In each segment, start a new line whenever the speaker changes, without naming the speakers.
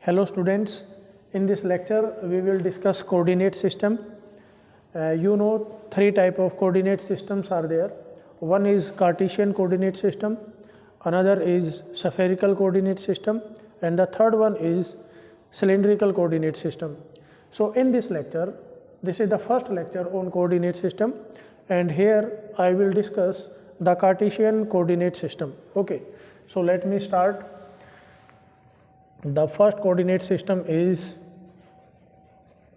Hello students, in this lecture we will discuss coordinate system. You know three type of coordinate systems are there. One is Cartesian coordinate system, another is spherical coordinate system, and the third one is cylindrical coordinate system. So in this lecture, this is the first lecture on coordinate system, and here I will discuss the Cartesian coordinate system. Okay, so let me start. The first coordinate system is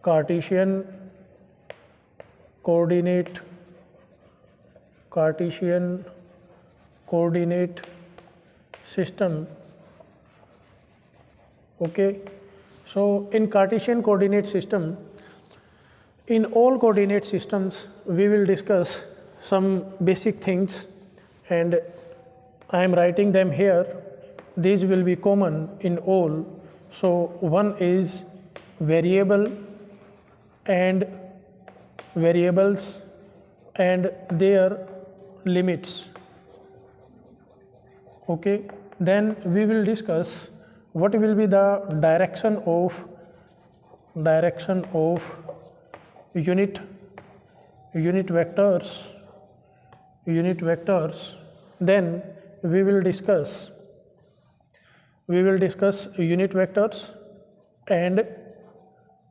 Cartesian coordinate system. Okay, so in Cartesian coordinate system, in all coordinate systems we will discuss some basic things, and I am writing them here. These will be common in all. So one is variable and variables and their limits. Okay, then we will discuss what will be the direction of unit vectors. Then we will discuss unit vectors and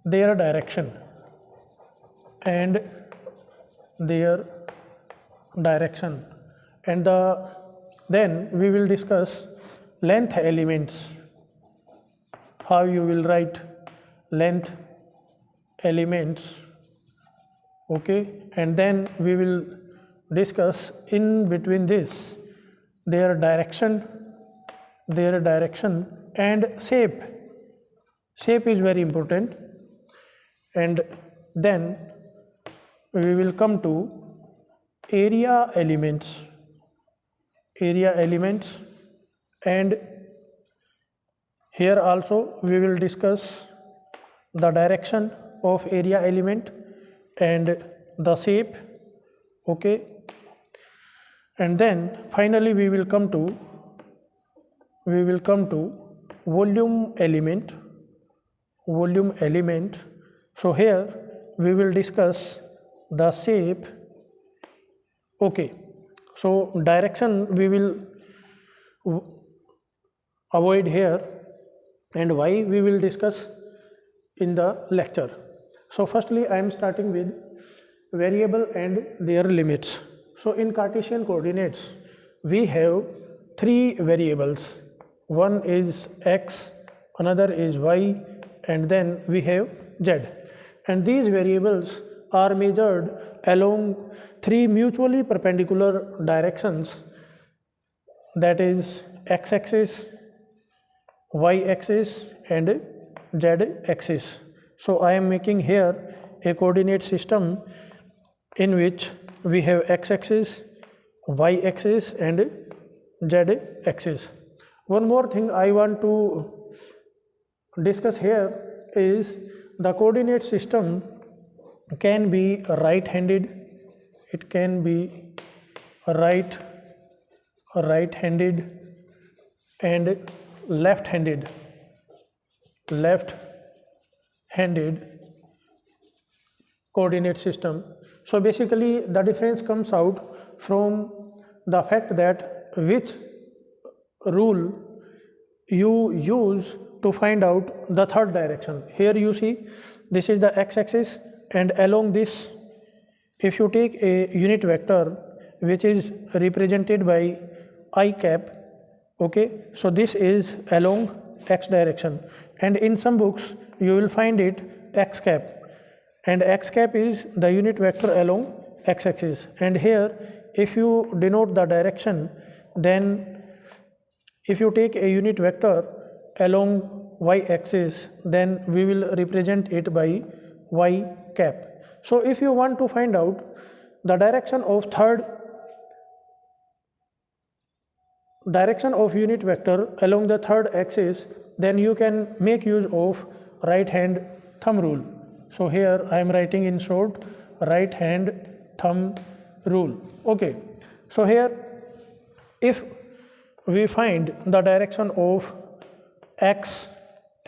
their direction and then we will discuss length elements, how you will write length elements. Okay, and then we will discuss in between this their direction and shape is very important. And then we will come to area elements, and here also we will discuss the direction of area element and the shape. Okay, and then finally we will come to volume element. So here we will discuss the shape. Okay, so direction we will avoid here, and why we will discuss in the lecture. So firstly I am starting with variable and their limits. So in Cartesian coordinates we have three variables. One is x, another is y, and then we have z. And these variables are measured along three mutually perpendicular directions, that is x-axis, y-axis, and z-axis. So I am making here a coordinate system in which we have x-axis, y-axis, and z-axis. One more thing I want to discuss here is the coordinate system can be right-handed, it can be right-handed and left-handed coordinate system. So basically the difference comes out from the fact that which rule you use to find out the third direction. Here you see this is the x-axis, and along this if you take a unit vector which is represented by I cap, okay, so this is along x direction, and in some books you will find it x cap, and x cap is the unit vector along x-axis. And here if you denote the direction, then if you take a unit vector along y-axis, then we will represent it by y cap. So if you want to find out the direction of unit vector along the third axis, then you can make use of right hand thumb rule. So here I am writing in short right hand thumb rule. Okay, so here if we find the direction of x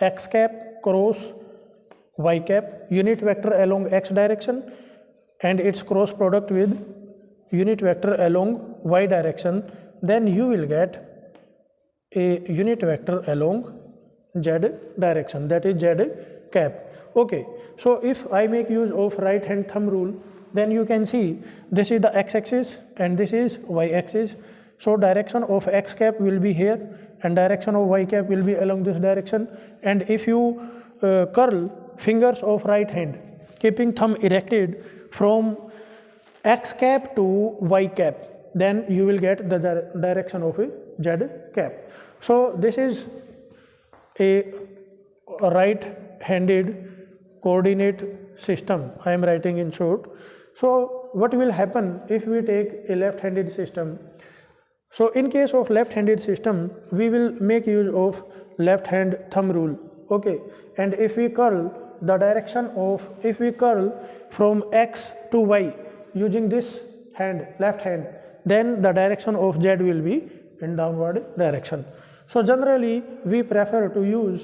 x cap cross y cap, unit vector along x direction and its cross product with unit vector along y direction, then you will get a unit vector along z direction, that is z cap. Okay, so if I make use of right hand thumb rule, then you can see this is the x axis and this is y axis. So direction of x cap will be here and direction of y cap will be along this direction. And if you curl fingers of right hand keeping thumb erected from x cap to y cap, then you will get the direction of a z cap. So this is a right handed coordinate system I am writing in short. So what will happen if we take a left handed system? So in case of left handed system, we will make use of left hand thumb rule. Okay, and if we curl the direction of, if we curl from x to y using this hand, left hand, then the direction of z will be in downward direction. So generally we prefer to use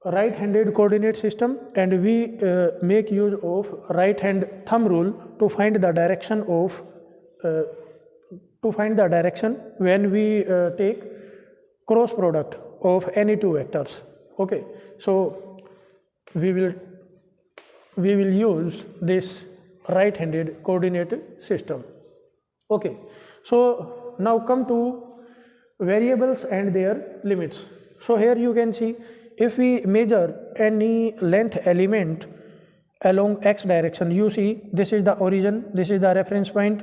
right handed coordinate system, and we make use of right hand thumb rule to find the direction of when we take cross product of any two vectors. Okay, so we will use this right handed coordinate system. Okay, so now come to variables and their limits. So here you can see, if we measure any length element along x direction, you see this is the origin, this is the reference point,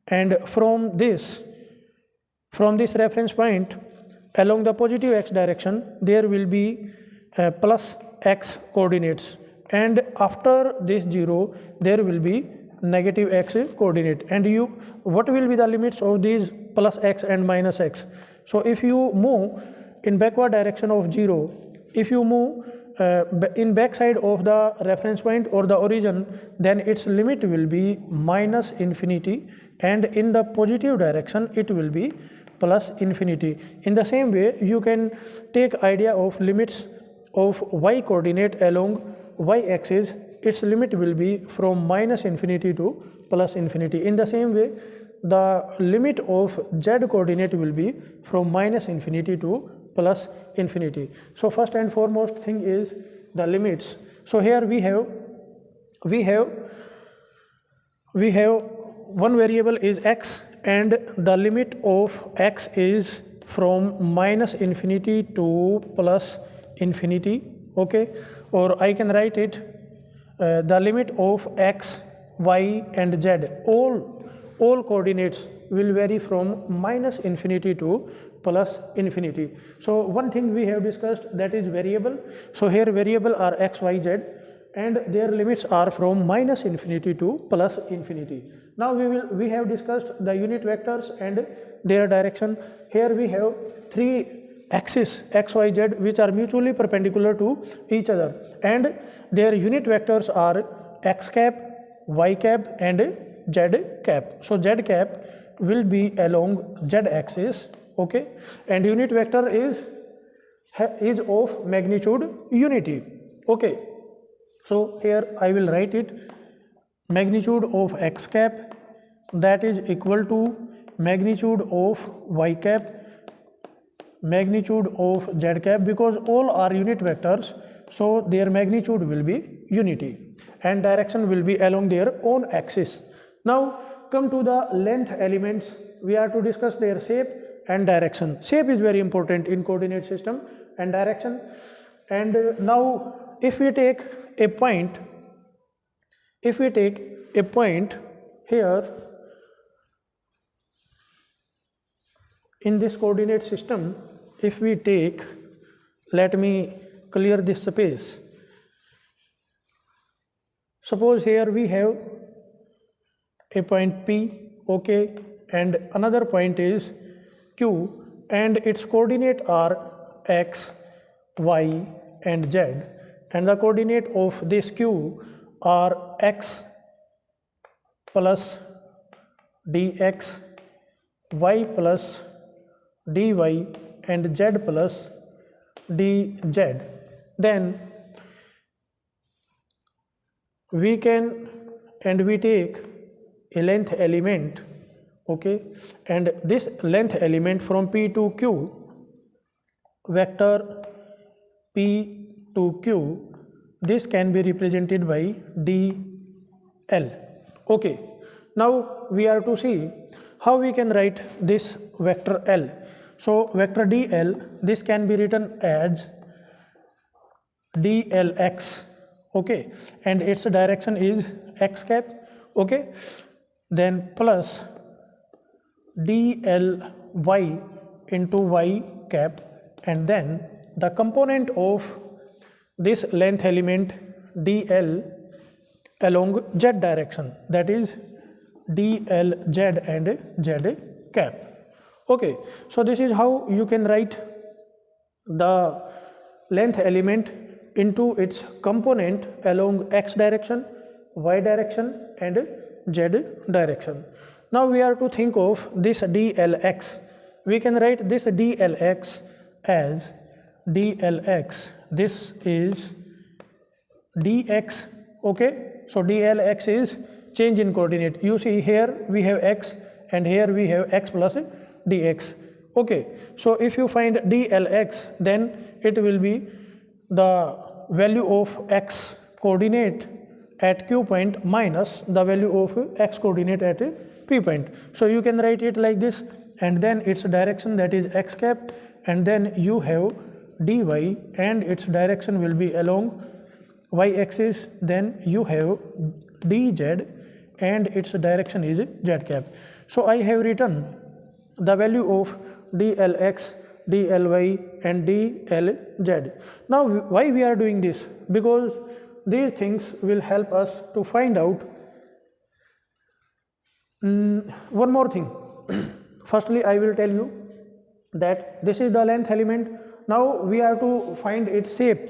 and from this reference point along the positive x direction there will be plus x coordinates, and after this 0 there will be negative x coordinate. And what will be the limits of these plus x and minus x? So if you move in backward direction of 0, if you move in backside of the reference point or the origin, then its limit will be minus infinity, and in the positive direction it will be plus infinity. In the same way, you can take idea of limits of y coordinate along y axis. Its limit will be from minus infinity to plus infinity. In the same way, the limit of z coordinate will be from minus infinity to plus infinity. So first and foremost thing is the limits. So here we have one variable is x, and the limit of x is from minus infinity to plus infinity. Okay, or I can write it the limit of x, y and z, all coordinates will vary from minus infinity to plus infinity. So one thing we have discussed, that is variable. So here variable are x, y, z, and their limits are from minus infinity to plus infinity. Now we have discussed the unit vectors and their direction. Here we have three axes x, y, z which are mutually perpendicular to each other, and their unit vectors are x cap, y cap and z cap. So z cap will be along z axis. Okay, and unit vector is of magnitude unity. Okay, so here I will write it, magnitude of x cap, that is equal to magnitude of y cap, magnitude of z cap, because all are unit vectors, so their magnitude will be unity and direction will be along their own axis. Now come to the length elements. We are to discuss their shape and direction. Shape is very important in coordinate system, and direction. And now if we take a point here in this coordinate system, if we take, let me clear this space. Suppose here we have a point P, okay, and another point is Q, and its coordinate are x, y and z, and the coordinate of this Q are x plus dx, y plus dy and z plus dz, then we take a length element, okay, and this length element from P to Q, vector P to Q, this can be represented by dl. Okay, now we are to see how we can write this vector L. So vector dl, this can be written as dlx, okay, and its direction is x cap, okay, then plus dly into y cap, and then the component of this length element dl along z direction, that is dlz and z cap. Okay, so this is how you can write the length element into its component along x direction, y direction and z direction. Now we are to think of this dlx. We can write this dlx as dlx, this is dx, okay. So dlx is change in coordinate. You see here we have x and here we have x plus dx, okay. So if you find dlx, then it will be the value of x coordinate at q point minus the value of x coordinate at p point. So you can write it like this, and then its direction, that is x cap, and then you have dy and its direction will be along y axis, then you have dz and its direction is z cap. So I have written the value of dlx, dly and dlz. Now why we are doing this? Because these things will help us to find out one more thing. Firstly, I will tell you that this is the length element. Now we are to find its shape.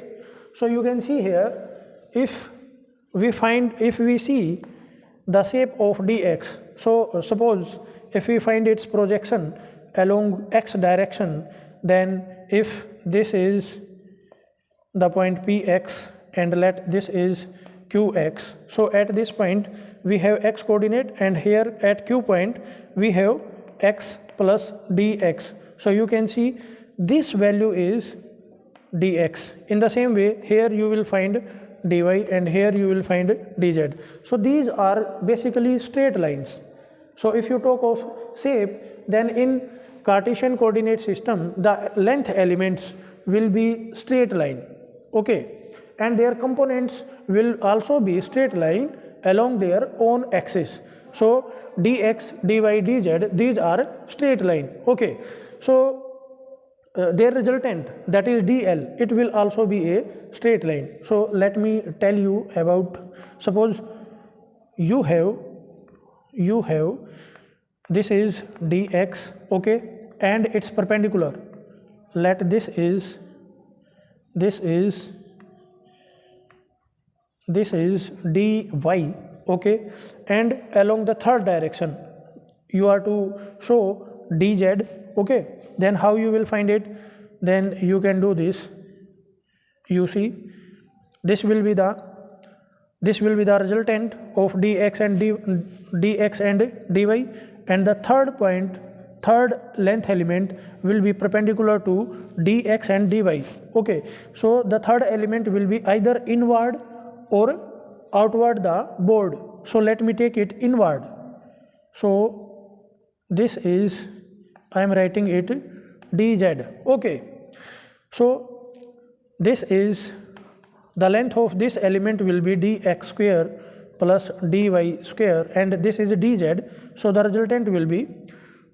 So you can see here, if we see the shape of dx, so suppose if we find its projection along x direction, then if this is the point px and let this is qx, so at this point we have x coordinate, and here at q point we have x plus dx. So you can see this value is dx. In the same way, here you will find dy and here you will find dz. So these are basically straight lines. So if you talk of shape, then in Cartesian coordinate system, the length elements will be straight line, okay, and their components will also be straight line along their own axis. So dx, dy, dz, these are straight line, okay. So their resultant, that is dl, it will also be a straight line. So let me tell you about, suppose you have this is dx, okay, and it's perpendicular. Let this is dy, okay, and along the third direction you are to show dz, okay. Then how you will find it? Then you can do this. You see, this will be the resultant of dx and dy, and the third length element will be perpendicular to dx and dy, okay. So the third element will be either inward or outward the board. So let me take it inward. So this is, I am writing it dz, okay. So this is the length of this element will be dx square plus dy square, and this is dz. So the resultant will be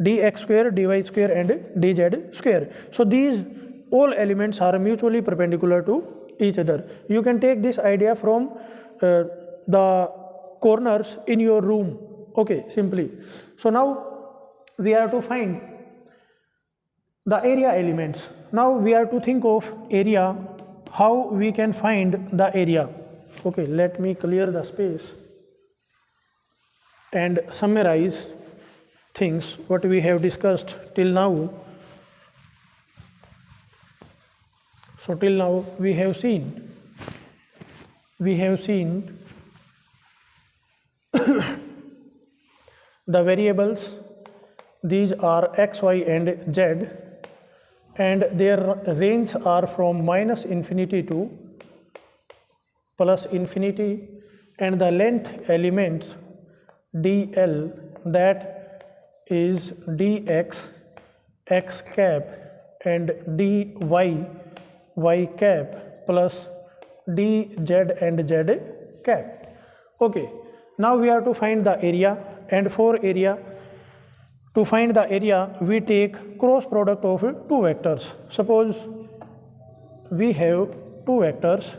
dx square, dy square and dz square. So these all elements are mutually perpendicular to each other. You can take this idea from the corners in your room, okay, simply. So now we are to find the area elements. Now we are to think of area, how we can find the area. Okay, let me clear the space and summarize things what we have discussed till now. So till now we have seen the variables. These are x, y and z, and their ranges are from minus infinity to plus infinity, and the length elements dl, that is dx x cap and dy y cap plus dz and z cap. Okay, now we are to find the area, and for area, to find the area we take cross product of two vectors. Suppose we have two vectors,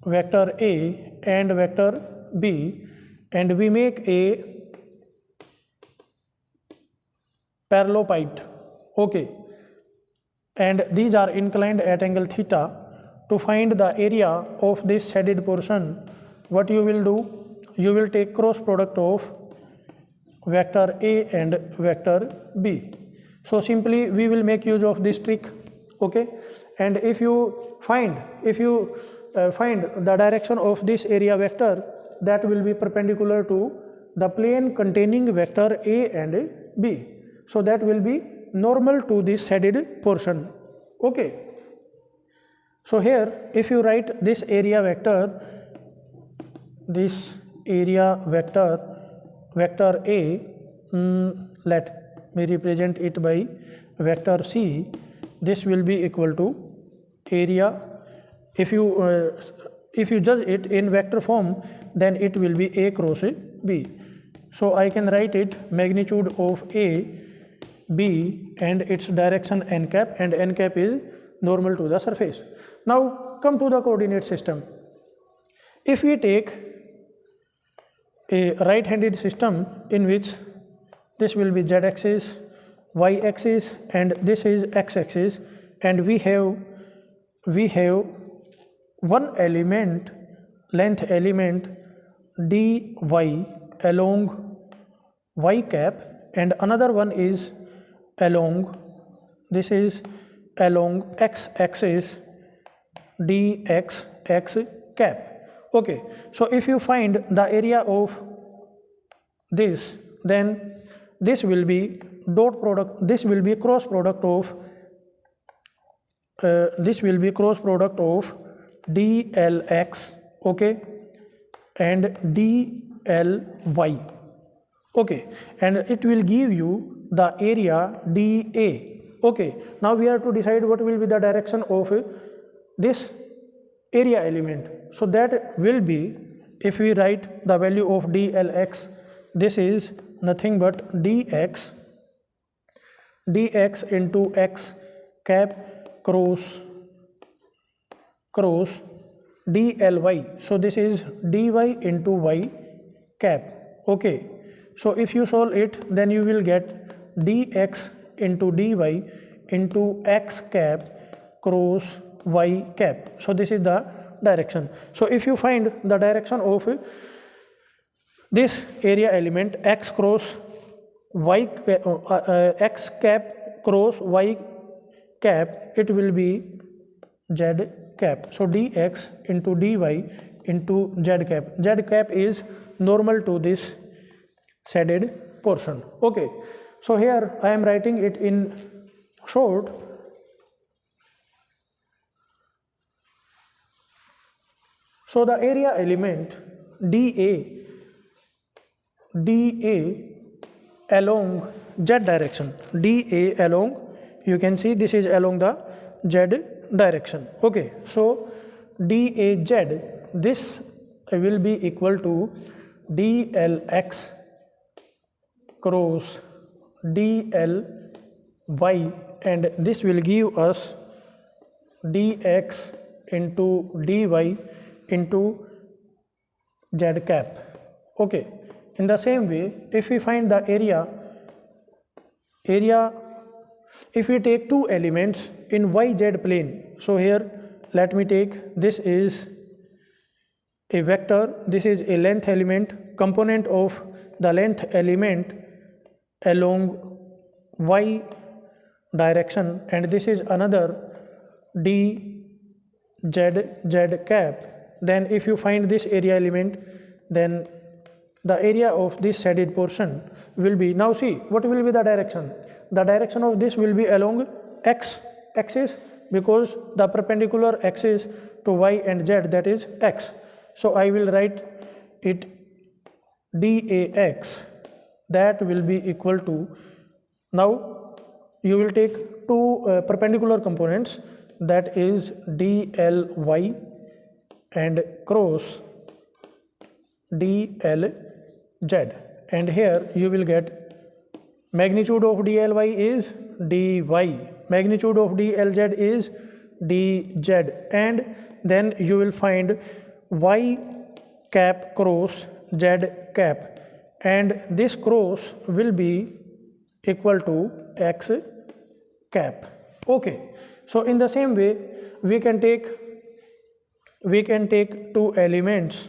vector A and vector B, and we make a parallelopiped. Okay, and these are inclined at angle theta. To find the area of this shaded portion, what you will do? You will take cross product of vector A and vector B. So simply we will make use of this trick. Okay, and if you find the direction of this area vector, that will be perpendicular to the plane containing vector A and B. So that will be normal to this shaded portion. Okay, so here if you write this area vector, vector A, let me represent it by vector C. This will be equal to area. If you judge it in vector form, then it will be A cross B. So I can write it magnitude of A, B and its direction n cap, and n cap is normal to the surface. Now come to the coordinate system. If we take a right-handed system in which this will be z-axis, y-axis and this is x-axis, and we have one element, length element dy along y cap, and another one is along x-axis dx x cap. Okay, so if you find the area of this, then this will be dot product, this will be cross product of dlx, okay, and dly, okay, and it will give you the area dA. Okay, now we have to decide what will be the direction of this area element. So that will be, if we write the value of dlx, this is nothing but dx into x cap cross dly. So this is dy into y cap. Okay, so if you solve it, then you will get dx into dy into x cap cross y cap. So this is the direction. So if you find the direction of this area element x cross y x cap cross y cap, it will be z cap. So dx into dy into z cap. Z cap is normal to this shaded portion. Okay, so here I am writing it in short. So the area element dA along z direction, dA along, you can see this is along the z direction. Okay, so dAz, this will be equal to dlx cross dly, and this will give us dx into dy into z cap. Okay, in the same way, if we find the area, if we take two elements in yz plane, so here let me take, this is a vector, this is a length element, component of the length element along y direction, and this is another dy z cap, then if you find this area element, then the area of this shaded portion will be, now see what will be the direction. The direction of this will be along x axis, because the perpendicular axis to y and z, that is x. So I will write it dAx, that will be equal to, now you will take two perpendicular components, that is dLy and cross dLz, and here you will get magnitude of dLy is dy, magnitude of dLz is dz, and then you will find y cap cross z cap, and this cross will be equal to x cap. Okay, so in the same way we can take two elements,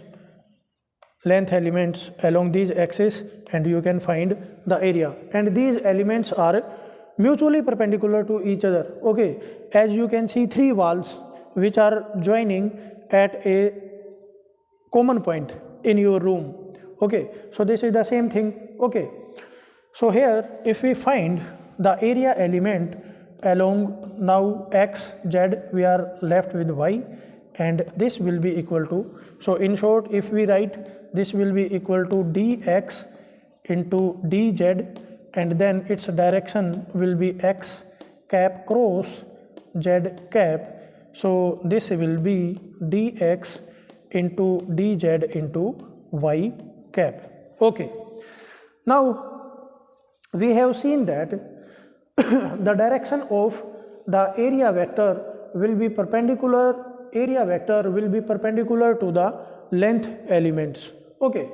length elements along these axes, and you can find the area, and these elements are mutually perpendicular to each other. Okay, as you can see, three walls which are joining at a common point in your room. Okay, so this is the same thing. Okay, so here if we find the area element along now x, z, we are left with y, and this will be equal to, so in short if we write, this will be equal to dx into dz, and then its direction will be x cap cross z cap, so this will be dx into dz into y cap. Okay, now we have seen that the direction of the area vector will be perpendicular, area vector will be perpendicular to the length elements. Okay,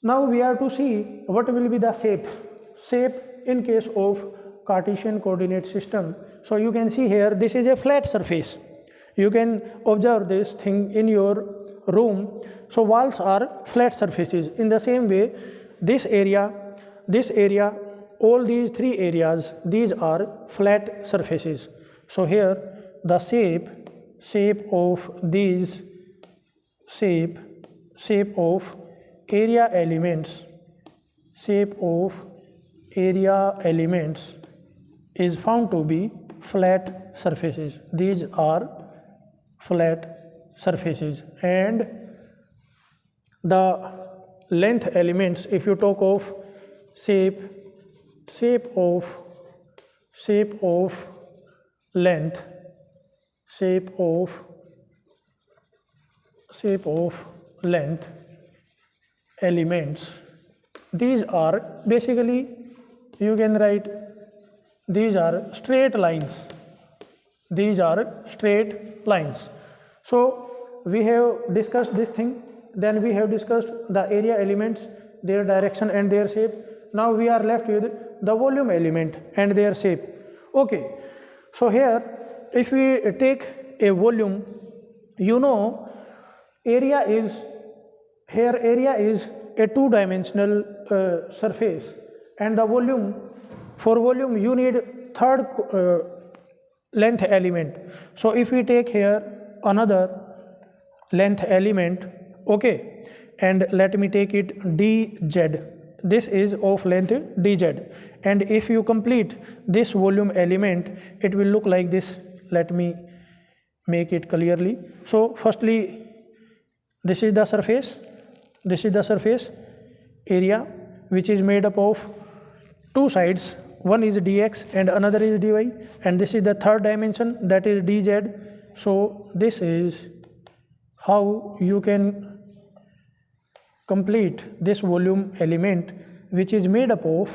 now we are to see what will be the shape in case of Cartesian coordinate system. So you can see here, this is a flat surface. You can observe this thing in your room. So walls are flat surfaces. In the same way, this area, all these three areas, these are flat surfaces. So here the shape of these shape of area elements is found to be flat surfaces. These are flat surfaces, and the length elements, if you talk of shape of length, shape of length elements, these are basically, you can write, these are straight lines. So we have discussed this thing, then we have discussed the area elements, their direction and their shape. Now we are left with the volume element and their shape. Okay, so here if we take a volume, you know area is a two-dimensional surface, and the volume, for volume you need third length element. So if we take here another length element, okay, and let me take it dz, this is of length dz, and if you complete this volume element, it will look like this. Let me make it clearly. So firstly, this is the surface area, which is made up of two sides, one is dx and another is dy, and this is the third dimension, that is dz. So this is how you can complete this volume element, which is made up of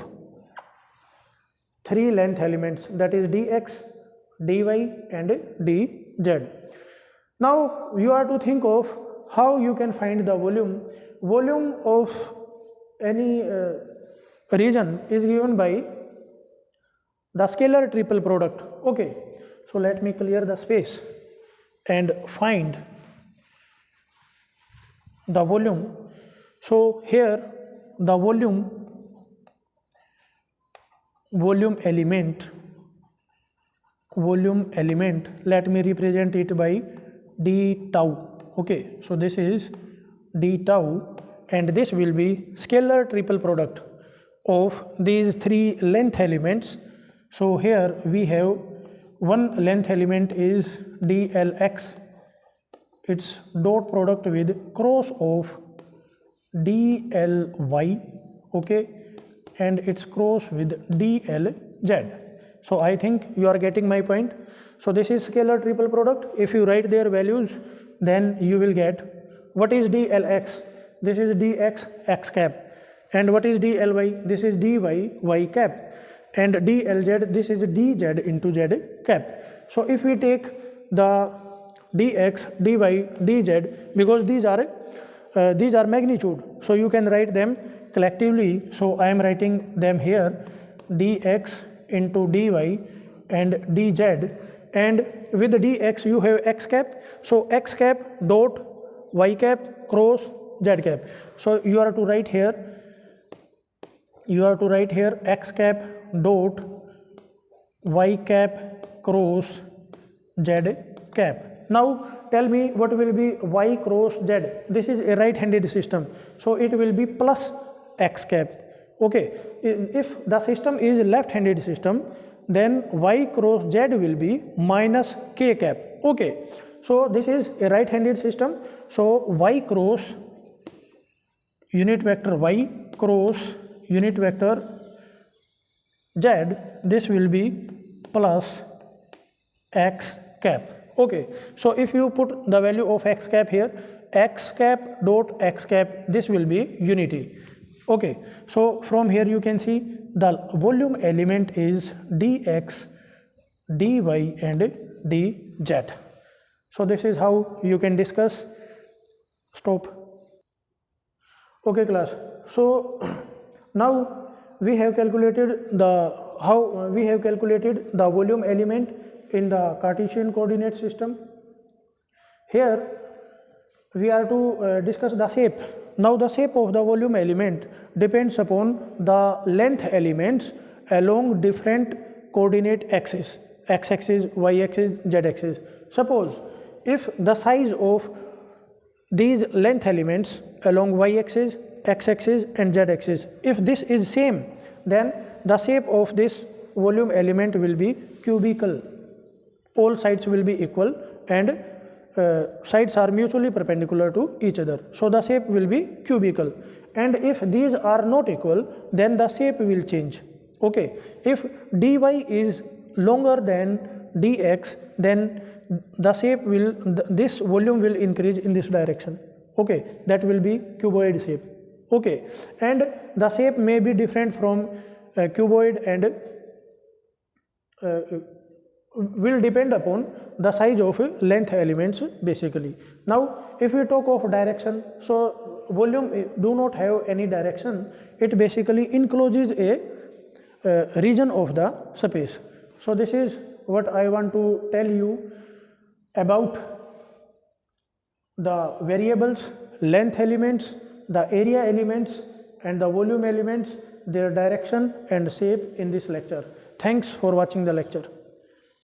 three length elements, that is dx, dy and dz. Now you are to think of how you can find the volume of any region is given by the scalar triple product. Okay, so let me clear the space and find the volume. So here the volume element volume element, let me represent it by d tau. Okay, so this is d tau, and this will be scalar triple product of these three length elements. So here we have one length element is dlx, its dot product with cross of dly, okay, and its cross with dlz. So I think you are getting my point. So this is scalar triple product. If you write their values, then you will get what is dlx. This is dx x cap, and what is dly? This is dy y cap, and dlz, this is dz into z cap. So if we take the dx, dy, dz, because these are magnitude, so you can write them collectively. So I am writing them here, dx into dy and dz, and with the dx you have x cap, so x cap dot y cap cross z cap. So you are to write here x cap dot y cap cross z cap. Now tell me what will be y cross z. This is a right-handed system, so it will be plus x cap. Okay, if the system is left-handed system, then y cross z will be minus k cap. Okay, so this is a right-handed system, so y cross unit vector y cross unit vector z, this will be plus x cap. Okay, so if you put the value of x cap here, x cap dot x cap, this will be unity. Okay, so from here you can see the volume element is dx, dy and dz. So this is how you can discuss. Stop. Okay class, so now we have calculated the volume element in the Cartesian coordinate system. Here we are to discuss the shape. Now the shape of the volume element depends upon the length elements along different coordinate axes, x-axis, y-axis, z-axis. Suppose if the size of these length elements along y-axis, x-axis and z-axis, if this is same, then the shape of this volume element will be cubical. All sides will be equal and sides are mutually perpendicular to each other, so the shape will be cubical. And if these are not equal, then the shape will change. Okay, if dy is longer than dx, then the shape will, this volume will increase in this direction. Okay, that will be cuboid shape. Okay, and the shape may be different from cuboid and will depend upon the size of length elements basically. Now if we talk of direction, so volume do not have any direction, it basically encloses a region of the space. So this is what I want to tell you about the variables, length elements, the area elements and the volume elements, their direction and shape in this lecture. Thanks for watching the lecture.